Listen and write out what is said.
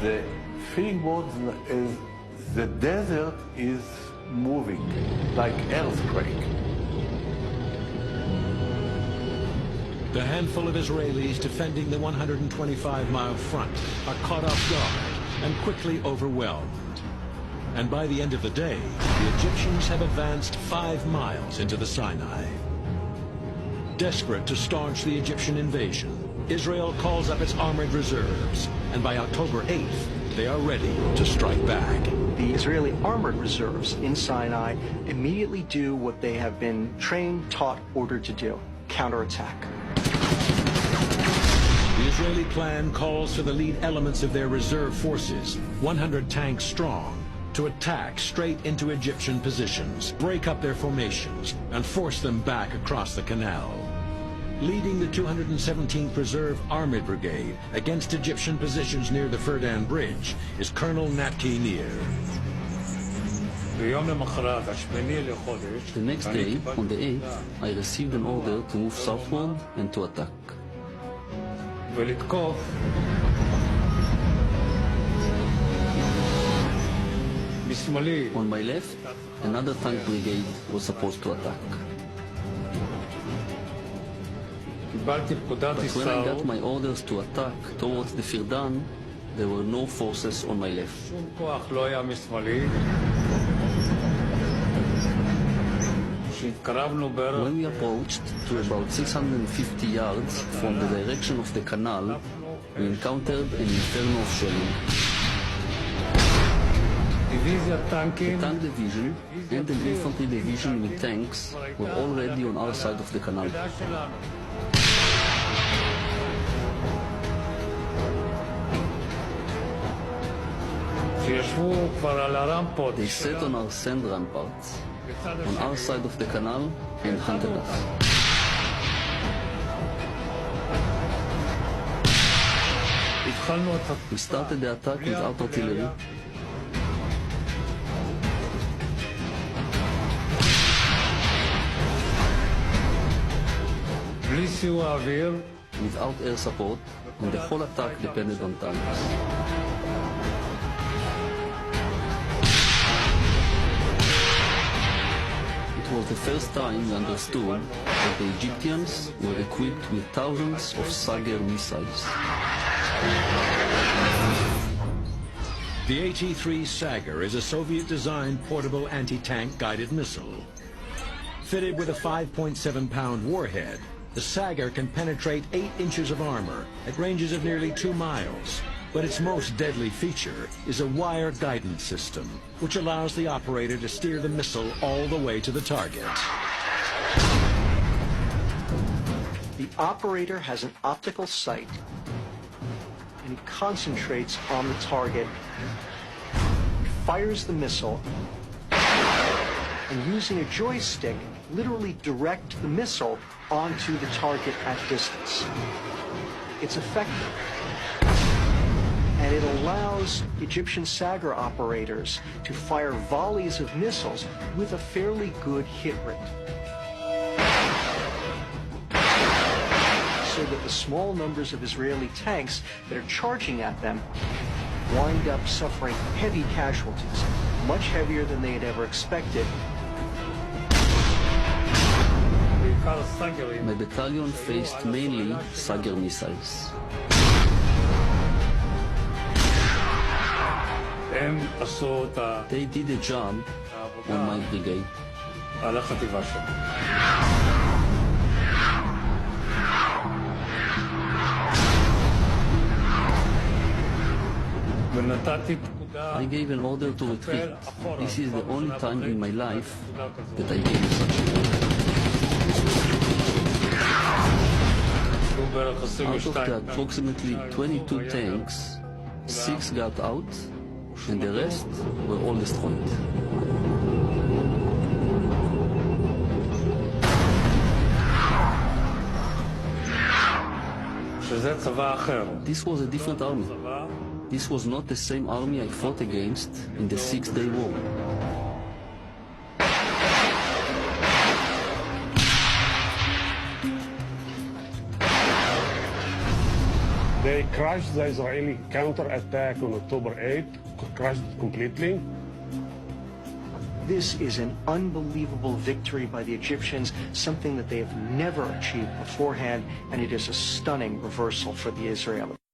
The thing was the desert is moving like earthquake. The handful of Israelis defending the 125-mile front are caught off guard and quickly overwhelmed. And by the end of the day, the Egyptians have advanced 5 miles into the Sinai. Desperate to staunch the Egyptian invasion, Israel calls up its armored reserves, and by October 8th, they are ready to strike back. The Israeli armored reserves in Sinai immediately do what they have been trained, taught, ordered to do: counterattack. The Israeli plan calls for the lead elements of their reserve forces, 100 tanks strong, to attack straight into Egyptian positions, break up their formations, and force them back across the canal. Leading the 217th Reserve Armored Brigade against Egyptian positions near the Ferdan Bridge is Colonel Natki Nir. The next day, on the 8th, I received an order to move southward and to attack. On my left, another tank brigade was supposed to attack. But when I got my orders to attack towards the Firdan, there were no forces on my left. When we approached to about 650 yards from the direction of the canal, we encountered an inferno of shelling. The tank division and an infantry division with tanks were already on our side of the canal. They sat on our sand ramparts, on our side of the canal, and hunted us. We started the attack without artillery. Without air support, and the whole attack depended on tanks. It was the first time we understood that the Egyptians were equipped with thousands of Sager missiles. The AT-3 Sager is a Soviet-designed portable anti-tank guided missile. Fitted with a 5.7-pound warhead, the Sager can penetrate 8 inches of armor at ranges of nearly 2 miles. But its most deadly feature is a wire guidance system, which allows the operator to steer the missile all the way to the target. The operator has an optical sight, and he concentrates on the target, fires the missile, and using a joystick, literally direct the missile onto the target at distance. It's effective. And it allows Egyptian Sager operators to fire volleys of missiles with a fairly good hit rate. So that the small numbers of Israeli tanks that are charging at them wind up suffering heavy casualties, much heavier than they had ever expected. My battalion faced mainly Sager missiles. They did a job on my brigade. I gave an order to retreat. This is the only time in my life that I gave such an order. Out of the approximately 22 tanks, 6 got out, and the rest were all destroyed. This was a different army. This was not the same army I fought against in the 6-day war. They crushed the Israeli counterattack on October 8th, crushed it completely. This is an unbelievable victory by the Egyptians, something that they have never achieved beforehand, and it is a stunning reversal for the Israelis.